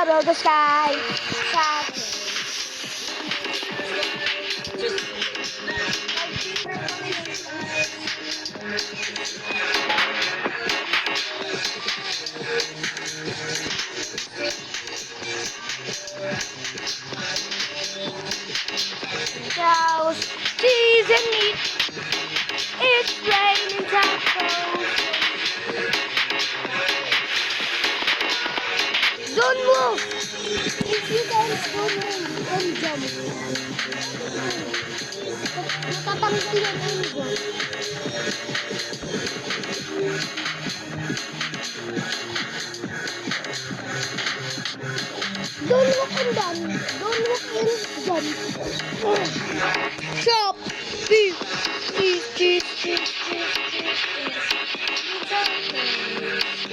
out of the sky. Cows, cheese and meat. It's raining tacos. Don't move. If you guys don't move, don't jump. Natatanggal yung elbow. Don't walk and run. Don't walk and jump. Chop. Cheese.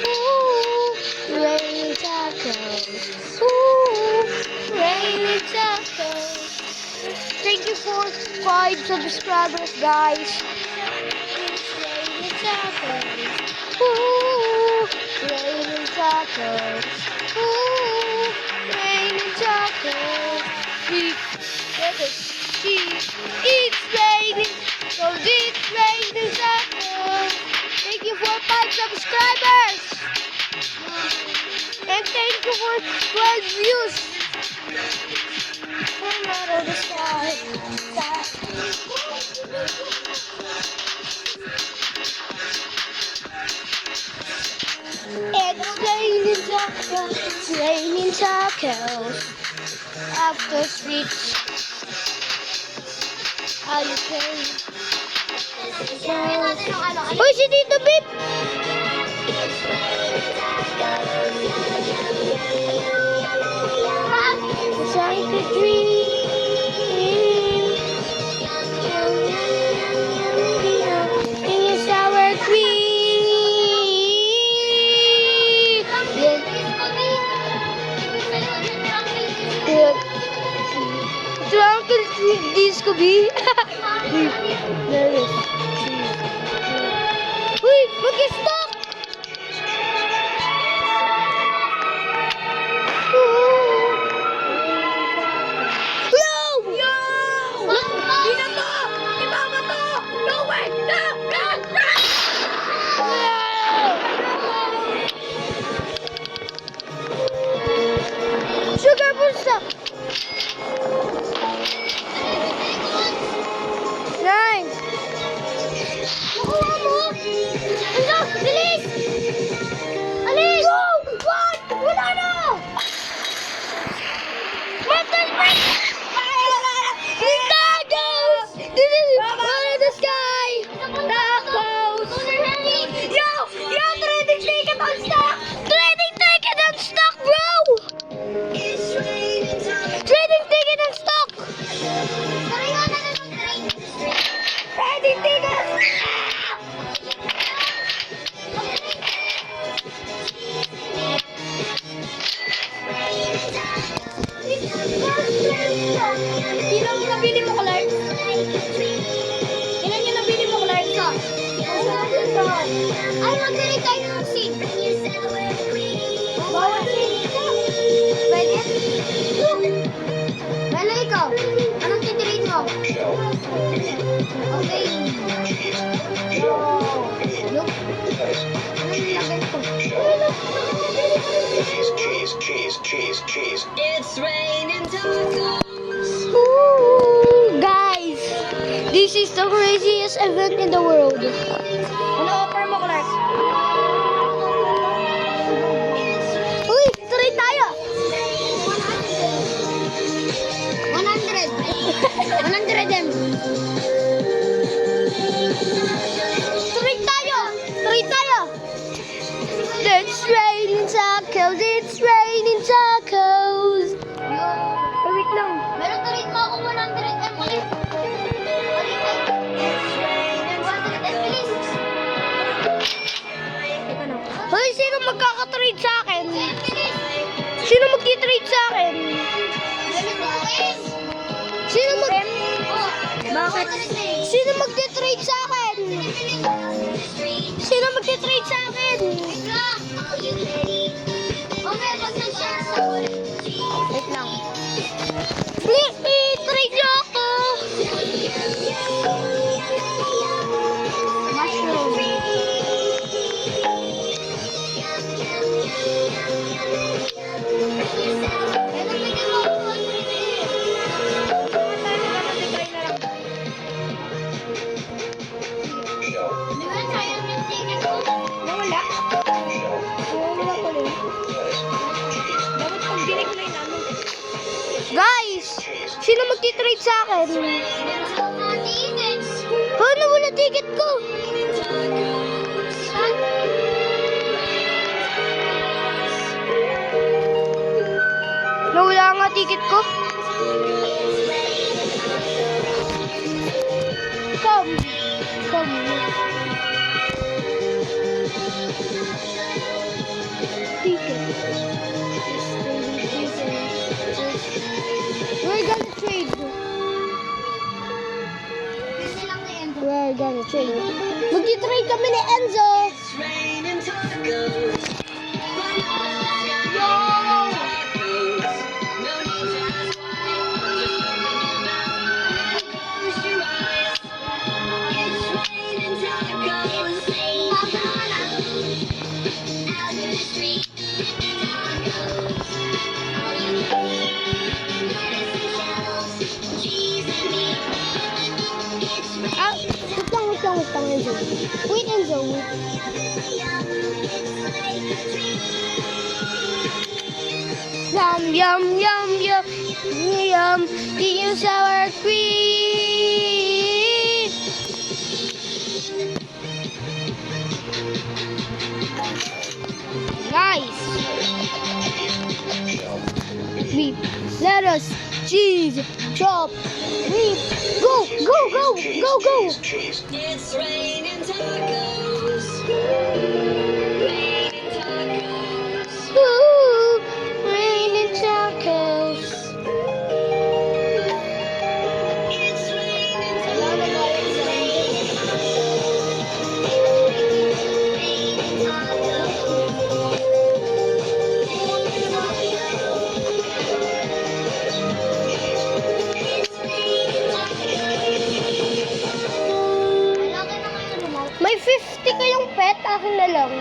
Ooh, rainy tacos. Ooh, rainy tacos. Thank you for 5 subscribers, guys. Rainy tacos. Ooh, rainy tacos. Ooh, rainy tacos. It's raining, so it's raining tacos. Thank you for 5 subscribers. And thank you for 12 views. Come out of the sky. It's raining tacos. It's raining tacos. After streets. Are you okay? Hoy, si Tito Bip! It's like a dream. In your sour cream. Drunken Disco B. There is cheese. Uy, mag-stop! No! Yo! Di na to! Ibaba to! No way! No! Sugar bulsa! 9. Nakuha mo? Ano? Bilis! Alis! Go! What? Wala na! Metal break! Tacos! This is out of the sky! Tacos! Yo! Yo! Trading ticket on stock! Trading ticket on stock, bro! Trading ticket on stock! Trading ticket! Ilan yung nabili mo, Clark? Ilan yung nabili mo, Clark? Ay, mag-direct tayo ng seat. Bawal seat ka. Pwede? Bala, ikaw. Anong titirate mo? Okay. Look. Anong nilagay ko? Cheese. It's raining tacos. Ooh, guys, this is the craziest event in the world. Ano offer mo, Clark? Uy, try tayo. 100. 100 M. Try tayo. It's raining tacos. It's raining tacos. Oh, wait lang. Meron to rin mo ako 100 M ulit. Hoy, sino magkakatrade sa akin? Sino magti-trade sa akin? Sino mag... Bakit? Sino magti-trade sa akin? Sino magti-trade sa akin? Oh, Mamaya pag nag-share Wait lang. Please, try niyo ako. mushroom. Di ba sayang yung ticket ko? Nawala. Nawala ko rin. Dapat pag dinecline namin. Guys! Sino magti-trade sa akin? Mga tickets. Ha? Nawala ticket ko. Nawala nga ticket ko. Come. Come. Ticket. We're gonna trade. Kasi lang na yan. We're gonna trade. Magti-trade kami ni Enzo. It's raining tacos. Run out of the sky. Yo! Tacos. No need to ask why. Just open your mouth and close your eyes. It's raining tacos. Out in the street. Tacos. All you need. Lettuce and shells. Cheese and meat. It's Ah, wait lang, Enzo. Wait, Enzo. Wait. Yum, yum, yum, yum, yum, the sour cream. Guys, beef, lettuce, cheese, chop, beef. Go, go, go, go, go. Cheese. It's raining tacos. Raining tacos. Ooh, raining tacos. It's raining tacos. Raining May 50 kayong pet, akin na lang.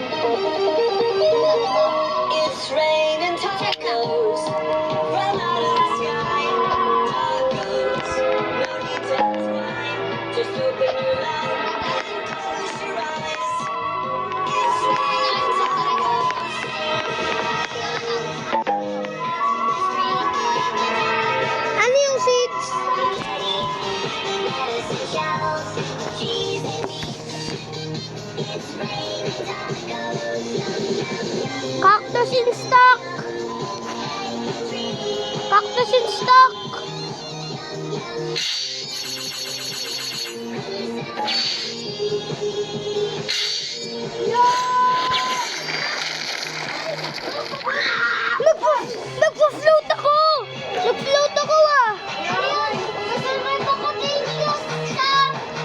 It's raining tacos. From out of the sky. Tacos. No need to ask why. Just open your mouth and close your eyes. It's raining tacos. Ano yung seeds? lettuce and shells. Cheese and meat. It's raining tacos. Cactus in stock. Cactus in stock. Nagpa-float ako. Nag-float ako ah.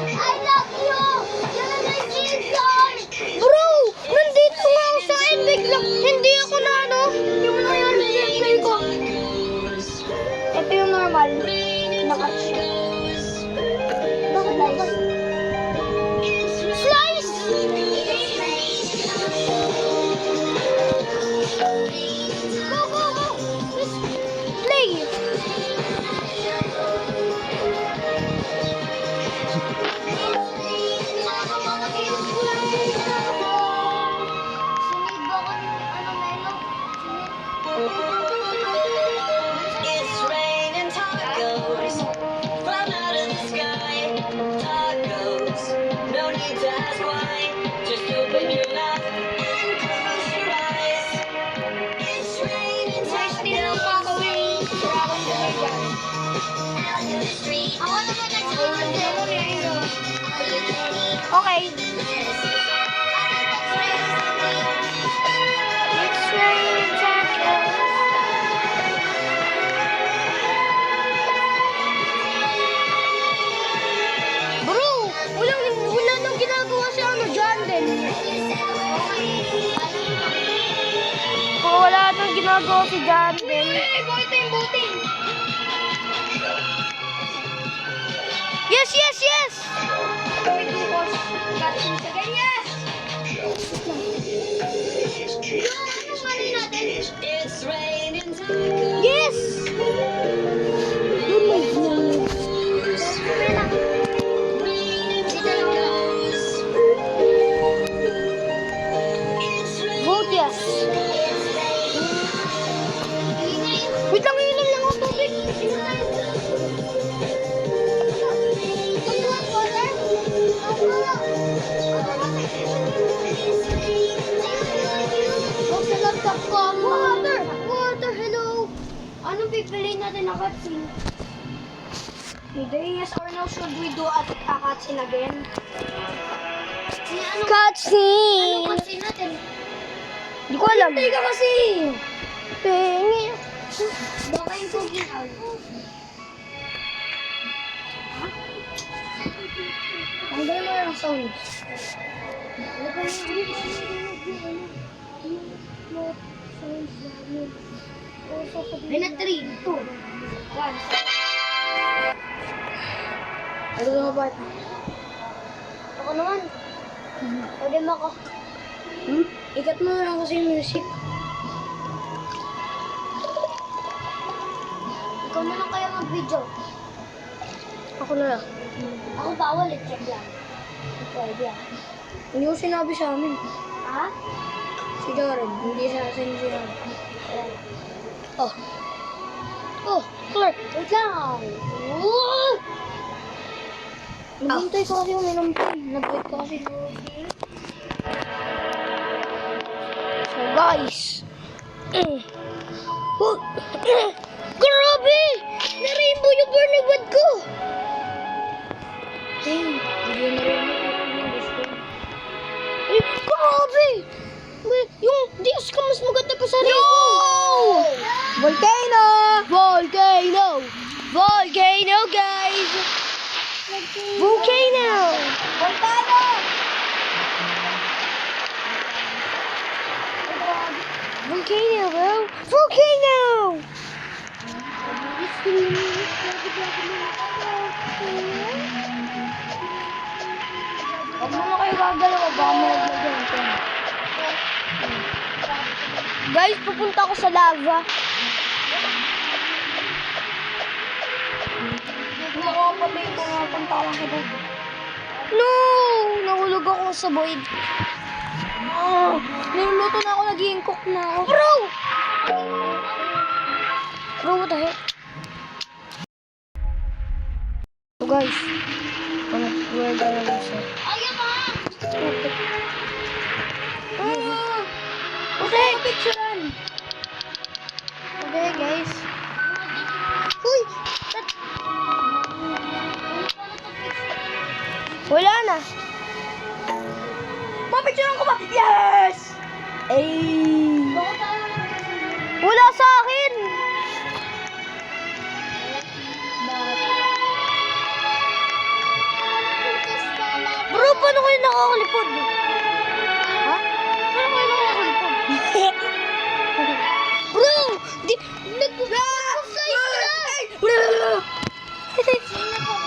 I love you! Yan ang nag-season! Bro, nandito nga ako sa end. Biglang hindi ako na ano. Yung nangyari sa play ko. Ito yung normal. Nakat siya. Bakit slice? Go, go, go. Play. It's raining tacos. From out of the sky. Tacos. No need to ask why. Just open your mouth and close your eyes. It's raining tacos. Out in the street. Ako naman nag-order. Okay. It's raining tacos. Bro, wala nang ginagawa si ano dyan din. Wala nang ginagawa. gago si John din. Ito yung buting. Yes, yes, yes! It's raining tacos. Yes! Oh my God. Raining tacos. It's raining. Vote yes. Wait lang, inom lang ako tubig. Huwag sa laptop ko. Water! Water, hello! Anong pipiliin natin na cutscene? Today, yes or no, should we do a cutscene again? Cutscene! Anong cutscene natin? Hindi ko alam. Hintay ka kasi! Pengi. Baka yung cooking out. Ha? Tanggalin mo yung sounds. Minute 3, 2, 1. Ano na ba? Ako naman. Lagyan mo ako. Ikat mo lang kasi yung music. Ikaw na lang kaya mag-video. Ako na lang. Ako bawal, check lang. Pwede yan. Hindi ko sinabi sa amin. Ha? Si Jaren, hindi sa akin sinabi. Oh. Oh, Clark. Wait lang. Oh! Naghintay ko kasi yung minampay. Nag-wait ko kasi. So guys. Oh, grabe! Na-rainbow yung Bernabad ko! Dang, hindi na rin ay, grabe! Yung Diyos ka mas maganda pa sa rin ko! Volcano! Volcano! Volcano, guys! Volcano! Volcano! Volcano, bro! Volcano! Huwag mo na kayo gagalaw, baka malaglagan ito. Guys, pupunta ako sa lava. Hindi ako kapatid ko nga punta ko lang sa void. No! Nahulog ako sa void. Oh, niluluto na ako, naging cook na ako. Bro! Bro, what the heck? So guys, we're gonna lose it. Okay, picturean. Okay, guys. Uy! Wala na. Mapicturean ko ba? Yes! Ay! Wala sa akin! Bro, paano kayo nakakalipod? Ha? Paano kayo nakakalipod? Bro! Di... Nag-fly ka!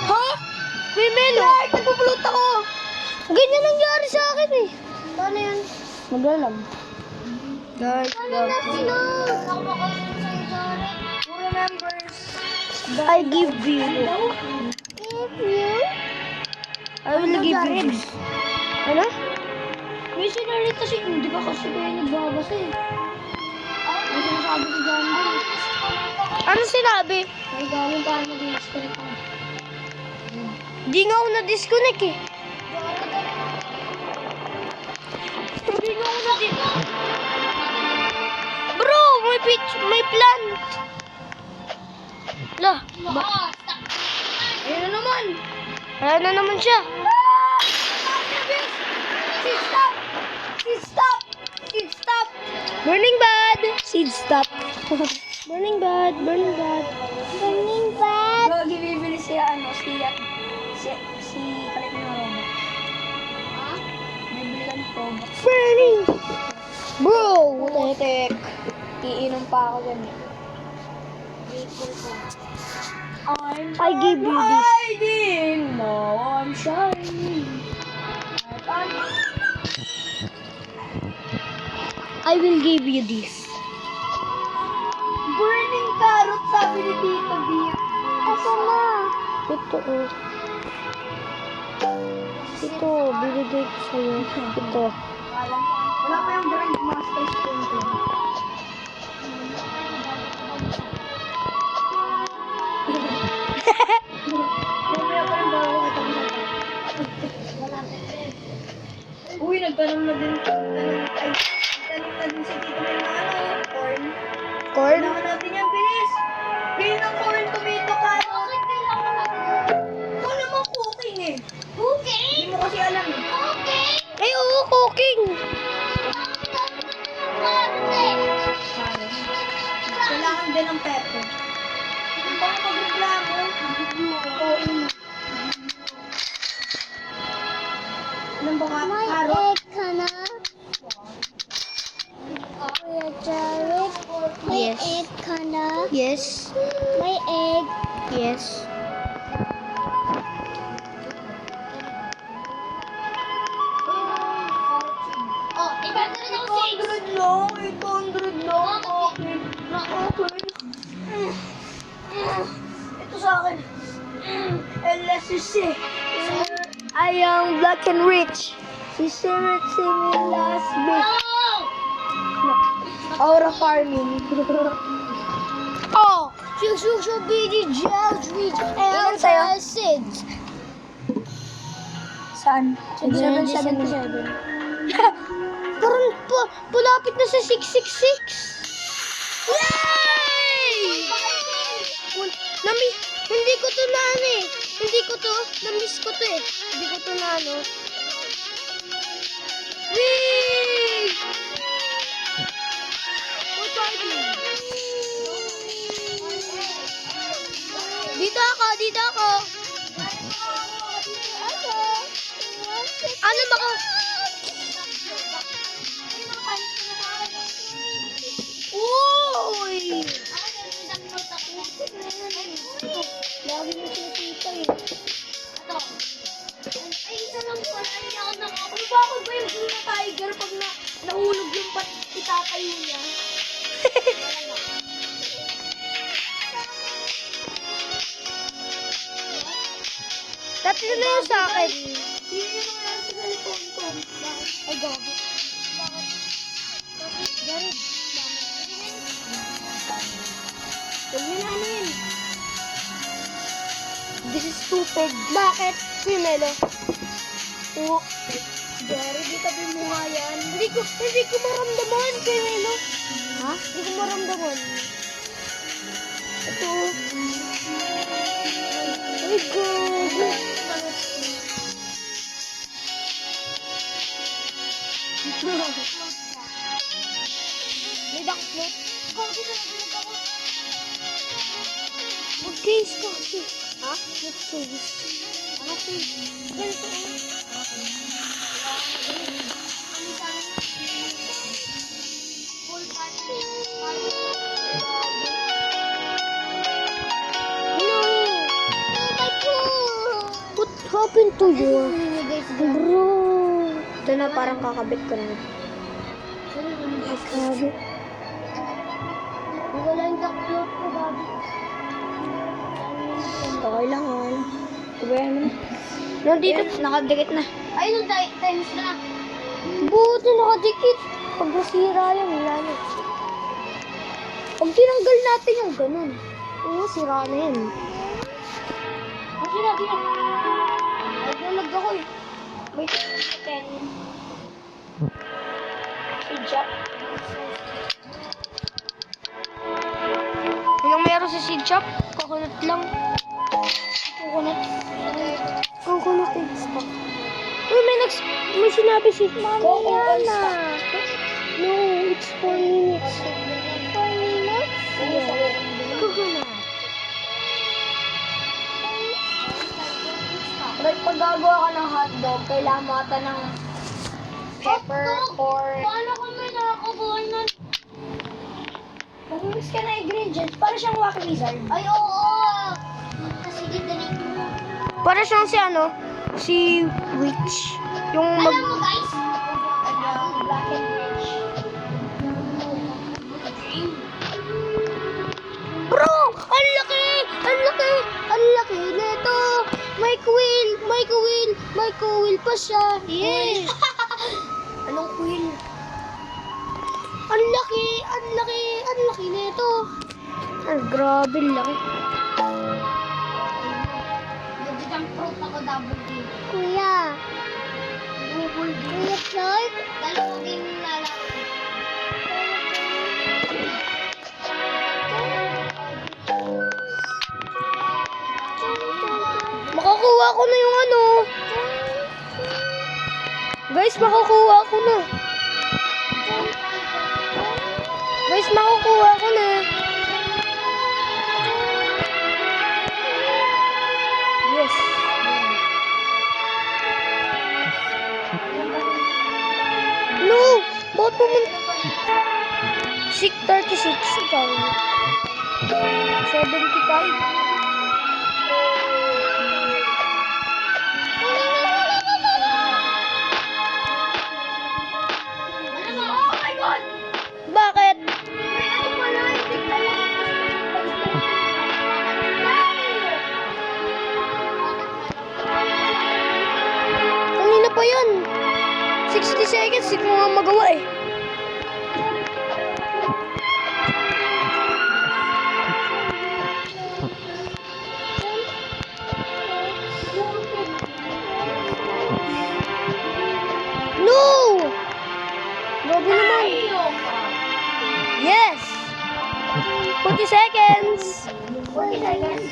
Ha? May melo! Nagpupulot ako! Ganyan nangyari sa akin eh. Paano yan? Maglalam. Guys, love you. Who remembers? I give you. Give you? I will give you this. Ano? May sinarit kasi, hindi ka kasi kayo nagbabasa eh. May sinasabi si John din. Ano sinabi? May galing tayo mag-disconnect ako. Di nga ako na-disconnect eh. Hindi nga ako na-disconnect. Bro, may plant. Lah, ayun na naman. Wala na naman siya. Stop! Stop! Stop! Burning bad! Seed stop. Burning bad! Burning bad! Burning bad! Gagi, bibili siya, si Kalit na robot. Ha? Bibili ka ng robot. Burning! Bro, what the heck? Iinom pa ako dyan. I give you this. Hiding, now I'm shining. I will give you this. Burning carrot, sabi ni Tito Beef. Asa na? Ito, oh. Ito, binigay ko sa'yo. Ito. Wala pa yung Grandmaster Spoon. Mamaya pa rin bago kita Uy, nagtanong na din. Nagtanong na din si Tito Mel na corn. Corn? Kailangan natin yan, bilis. Bilis ng corn, tomato, carrot. Ito naman cooking eh. Hindi mo kasi alam eh. Ay, oo, cooking. Kailangan din ng pepper. Kung baka magreklamo, oo, yun. Anong baka? Carrot? Yes. Yes. My egg. Yes. Oh, ibenta na ako 800 lang. 800 lang. Okay. Okay. Ito sa akin. LSC. I am black and rich. Si Sirit me last week. Aura farming. Oh! Shushu bidi gels rich Ilan sa'yo? acids. Saan? 777. Parang palapit na sa 666. Yay! Hindi ko to na ano eh. Hindi ko to. Na-miss ko to eh. Hindi ko to na ano. Whee! Dito ako, dito ako. Ano ba ko? Uy! Lagi mo sinisita eh. Ay, isa lang po. Ay, ako na ako. Bakit ba yung Blue Tiger pag nahulog yung itatayo niya? Tatlo na yun sa akin. Yun yung nangyari sa cellphone ko. Ay, gabi. Jared. Huwag nyo na ano yun. This is stupid. Bakit? Pinelo. Oo. Jerry, di tabi mo nga yan. Hindi ko maramdaman, Pinelo. Ha? Hindi ko maramdaman. Ito. Ay, gabi. May ducklet. Mag-case ka kasi. Ha? Mag-case. Ano case? Ganito. No! What happened to you? Bro. Ito na, parang kakabit ko na. Kakabit. Wala yung ducklet ko, Daddy. Okay lang, okay lang. Kubayan mo. Nandito, nakadikit na. Ay, nung times na. Buti nakadikit. Pag nasira yan, wala na. Pag tinanggal natin yung ganun. Oo, sira na yan. Kasi lagi na. Naglalag ako eh. Wait, 10. Si Jack. Walang meron sa seed shop. Coconut lang. Coconut. Coconut extra. Uy, may sinabi si Mariana. No, it's 4 minutes. 4 minutes? Yeah. Coconut. But pag gagawa ka ng hotdog, kailangan mo ata ng pepper or... Paano kami nakakabuhay nun? Kung ka na ingredients, para siyang Wacky Wizard. Ay, oo. Kasi dali. Para siyang si ano, si Witch. Yung Alam mo guys, Black and Witch. Bro! Ang laki! Ang laki! Ang laki nito! May quill! May quill! May quill pa siya! Yes! Anong quill? Ang laki! Ang laki! Ang laki nito! Ang grabe laki. nag-jump rope ako double game. Kuya! Kuya Clark? Dalawang game na lang. Makakuha ko na yung ano. Guys, makukuha ko na. Guys, makukuha ko na. Yes. No! Bakit pumunta? 6:36 ikaw. 75. Oh my God! Bakit? Ano pala? Hindi ka Kanina pa yan. 60 seconds, hindi ko nga magawa eh. No! Grabe naman. Yes! 40 seconds. 40 seconds.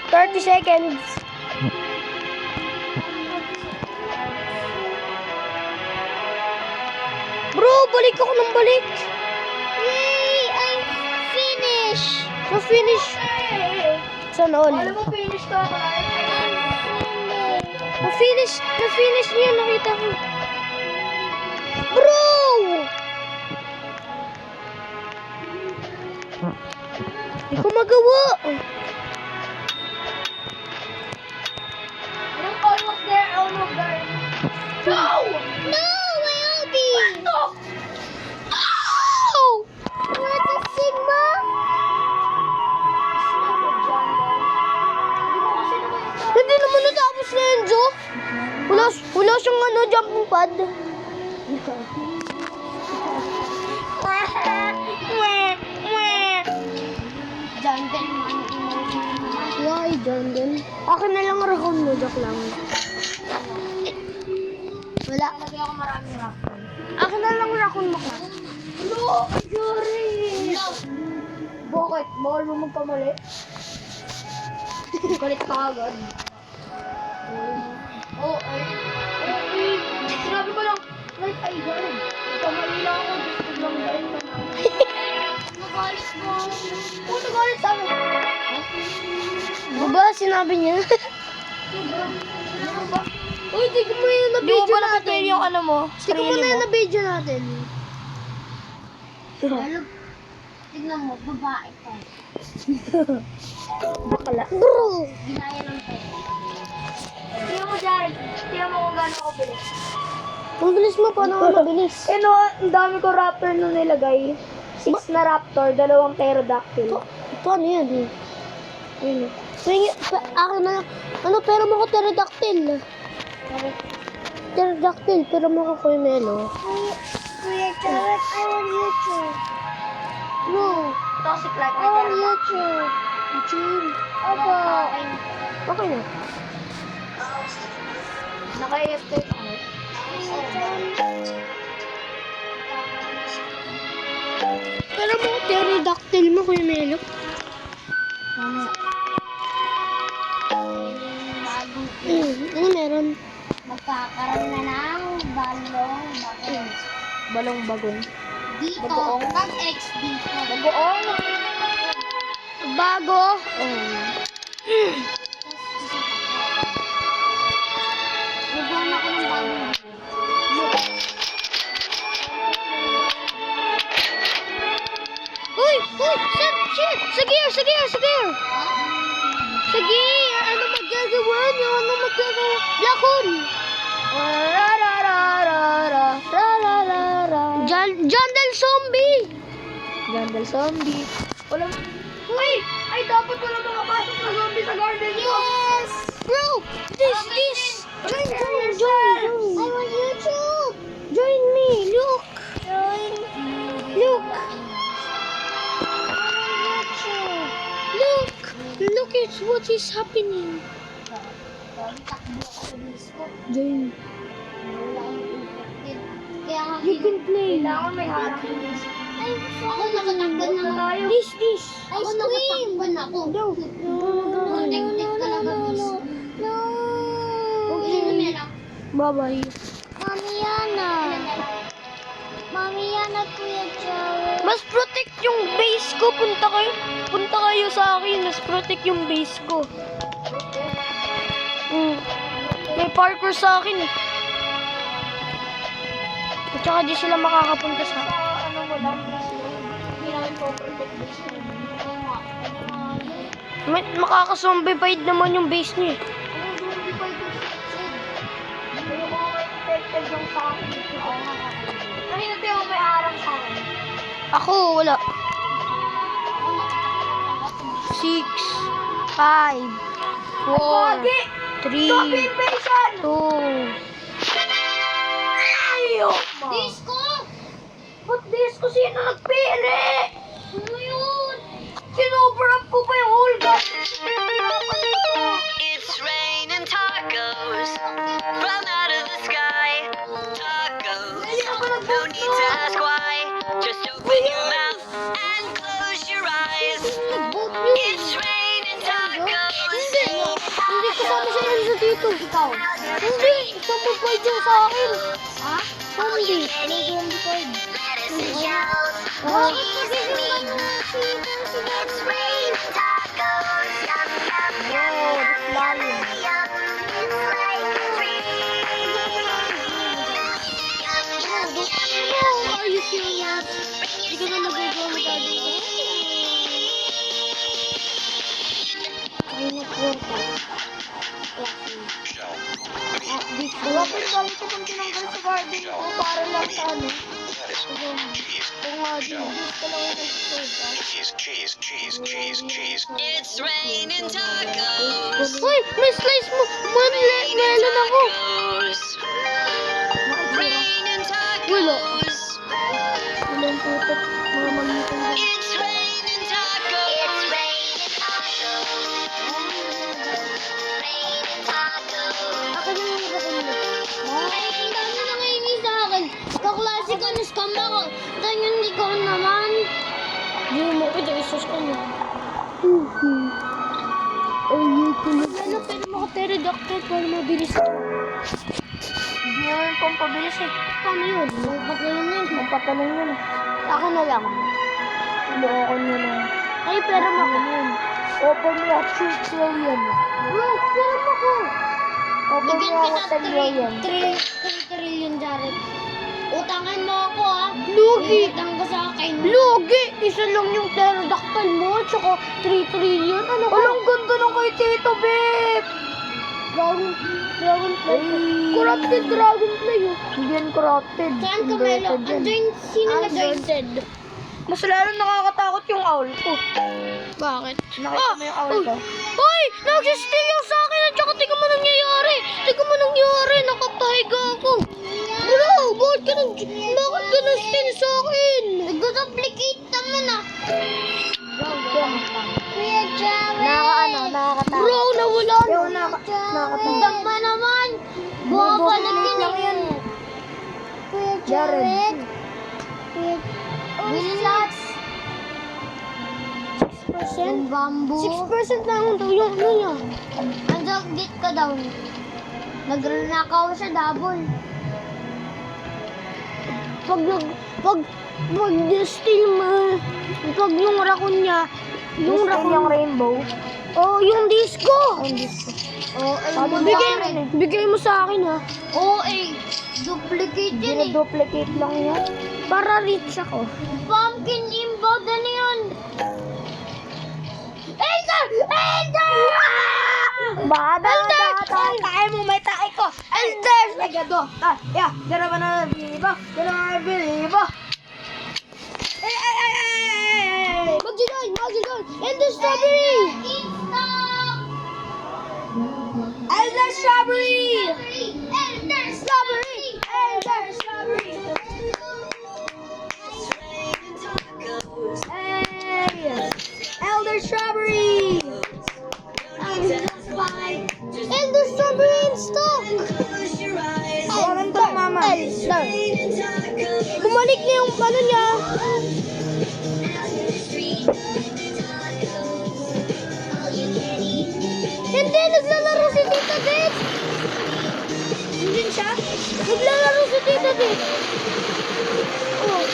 30 seconds. Bro, balik ako ng balik. Yay! I'm finished! Na-finish. Sana all. Alam mo, finish ka, Clark. Na-finish. Na-finish niya, nakita ko. Bro! Hindi ko magawa. Almost there, almost there. No! No! My Obi! No! Ow! What is Sigma? Hindi naman natapos na yun, Jo. Wala siyang ano, jumping pad. Jungle man. Why, Jungle? Akin na lang raccoon mo, joke lang. Wala. Lagyan ako maraming rock. Akin na lang raccoon mo ka. No! Yuri! No! Bakit? Bawal mo magkamali? Galit ka agad. Oh, ay. Sinabi ko lang, like, ay, ganun. Kamali lang ako, gusto lang galit ka na. Magalit mo. Kung nagalit sa akin. Diba, sinabi niya? Ano ba? Uy, tignan mo yun na video natin. yung ano mo, Tignan mo na yun na video natin. Lalo, tignan mo, babae ka. Bakala. Bro! Ginaya ng pera. Tingnan mo, Jared. Tingnan mo kung gaano ako bilis. Ang bilis mo, paano ako mabilis? Eh no, ang dami ko raptor nung nilagay. 6 na raptor, 2 pterodactyl. Paano yan eh? Ayun. Akin na lang. Ano, pero mo ko pterodactyl. Pterodactyl, pero mo ko Kuya Melo. Kuya Charot, I want YouTube. No. Toxic like I want YouTube. Chill. Opo. Okay na. Naka-AFK ako. Pero mo ko pterodactyl mo Kuya Melo. Ano meron? Magkakaroon na ng balong bakit? Balong bagon. Dito, Bagoong. mag-X dito. Bagoong. Bago. Nagawa ako ng bagong Kahon. Jandal Zombie. Jandal Zombie. Walang... Uy! Ay, dapat walang makapasok na zombie sa garden ko. Yes! Bro, this. Join. I want YouTube. Join me. Look. Look. Look at what is happening. Join. Kaya nga You can play. Kailangan may happiness. ako nakatakban na tayo. This. Ako nakatakban ako. No. Protected ka lang guys. No. Okay. Bye-bye. Mami Yana, Kuya Joey. Mas protect yung base ko. Punta kayo sa akin. Mas protect yung base ko. May parkour sa akin eh. At saka di sila makakapunta sa akin. Ano mo lang, hindi namin po-protect this. Makakazombified naman yung base niyo eh. Ang zombie pa ito. Hindi ko protected yung sa akin. Kanina tayo may harang sa akin. Ako, wala. 6, 5, 4, 3, Zombie invasion! 2. Ayaw! Disco! Ba't disco? Sino nagpili? Ano yun? Sinover up ko pa yung whole gun. It's raining tacos from out of the sky. Tacos, no need to ask why. Just open your mouth and close your eyes. It's raining tacos. Hindi kasama si Enzo dito. Ikaw? Hindi. Zombified yung sa akin. Ha? Zombie. Zombified. Ah. It's raining tacos. Yum, yum, yum. Are you serious? Hindi ka na nagagawa dati. Ay, nagkwarta. Bakit kami ito kung tinanggal sa garden ko para lang sa ano? Kung nga din, gusto lang ako Cheese. It's raining tacos. Uy, may slice mo. Melon ako. Tacos. Raining Wala. tacos. Walang tutok. Mga mamitan lang. It's raining tacos. Ako yung hirapin mo. Ay, ang dami nangingi sa akin. Kaklase ko, na-scam ako. Ganyan, hindi ko naman. Hindi mo ko dyan. Isos ka na. Ay, ko na. Ano, pero maka-pterodactyl para mabilis. Hindi naman pampabilis eh. Paano yun? Magpatalang yun. Magpatalong yun. Akin na lang. Loko nyo lang. Ay, pero ako yun. Open mo at shoot trillion. Bro, pero ako. Open Bigyan mo ako kita trillion. 3 trillion, Jared. Utangan mo ako, ha? Lugi. Utang ka sa akin. Lugi! Isa lang yung pterodactyl mo, tsaka 3 trillion. Ano ka? Walang ganda ng kay Tito, babe! Dragonfly. Ay. Corrupted dragonfly. Oh. Hindi yan corrupted. Saan ka, Melo? Inverted yan. Andiyan, sino na join? Unsorted. Mas lalo nakakatakot yung owl ko. Bakit? Nakita mo yung owl ko? Hoy! Nagsisteal yung sa akin at saka tingnan mo nangyayari. Tingnan mo nangyayari. Nakapahiga ako. Bro, bakit ka nag-steal sa akin? Nag-duplicate naman, ah. Yan. Kuya Jared. Nakakatakot. Bro, nawala na. Yung nakakatakot. Utang pa naman. Babalik Duplicate lang yan. Kuya Jared. Jared. Relax. 6%? Yung bamboo. 6% lang daw yung ano niya. Andagit ka daw. Nagnakaw siya double. Pag mag-steal mo, pag yung raccoon niya, yung Gusto raccoon, yung rainbow. oh, yung disco. Ang gusto. Oh, ay, Sabi mo Bigay, sa akin eh. bigay mo sa akin ha. oh, eh. Duplicate yan eh. Duplicate lang yan. Para rich ako. Pumpkin inbound na yun. Elder! Elder! Bada, Tae mo, may tae ko. Elder! Agado. Yeah. Dara ba na bilibo? Dara ba na bilibo? Ay! Magigol! Elder Strawberry! Elder Strawberry! Elder Strawberry! Elder Strawberry! Hey! Elder Strawberry! Elder Strawberry in stock! Walang to, mama. Elder! Bumalik na yung ano niya. Hindi, naglalaro si Tita Dit! Hindi siya? Naglalaro si Tita Dit! Oh.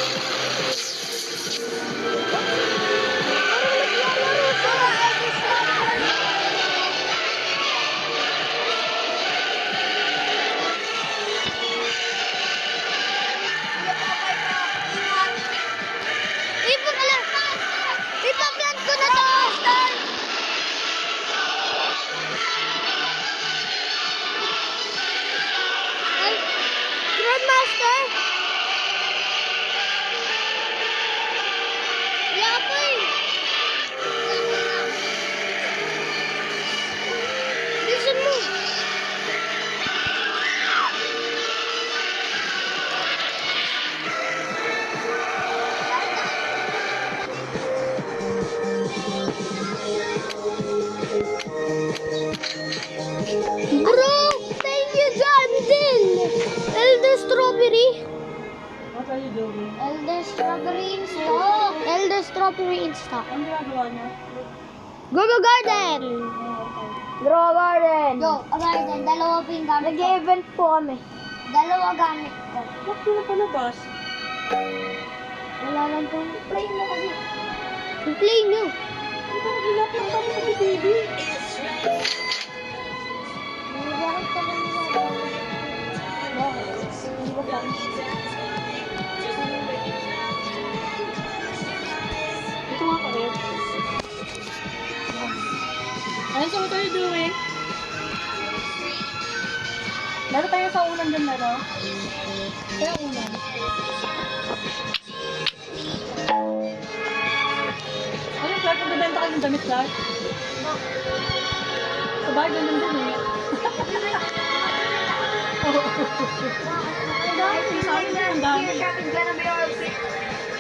Ipaplant ko na to, Master! Grandmaster? Wala pa eh. Listen mo. Bro, thank you, John Dill. Elder Strawberry. What are you doing? Elder Strawberry in stock. Elder Strawberry in stock. Ano ginagawa niya? Go Garden. Go Garden. Go, garden. Dalawa po yung gamit ko. Nag-event po kami. Dalawa gamit ko. Bakit na palabas? Wala lang po. Play mo kasi. Play nyo. Ano ba nag-ilap lang kami sa baby? Nagagamit ka lang nila. Hindi ba pa? Ito nga ka rin. Ano so what are you doing? Lalo tayo sa ulan dyan na daw. Kaya ulan. Ano Clark? Magbibenta kayo ng damit Clark? Sa bahay ganun din eh. Ang dami. Sa akin din ang dami. Shopping ka na ba yung outfit?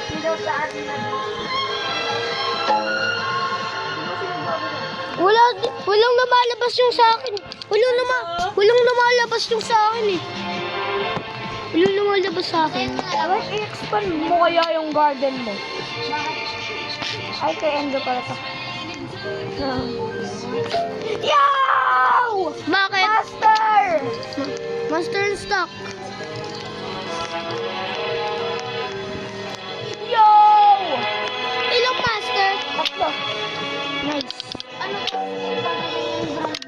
Hindi daw sa atin na. Walang lumalabas yung sa akin. Walang lumalabas yung sa akin eh. Walang lumalabas sa akin. Bakit i-expand mo kaya yung garden mo? Ay, kay Enzo pala to. Yow! Bakit? Master! Master in stock. Yo! Ilang master? Tatlo. Nice. Ano po yung gagawin yung brand?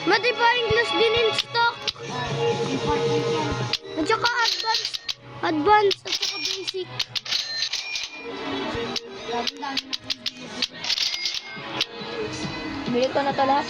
Matibayang glass din in stock. Important yan. At saka advanced at saka basic. Lagi lang. Bili ko na to lahat.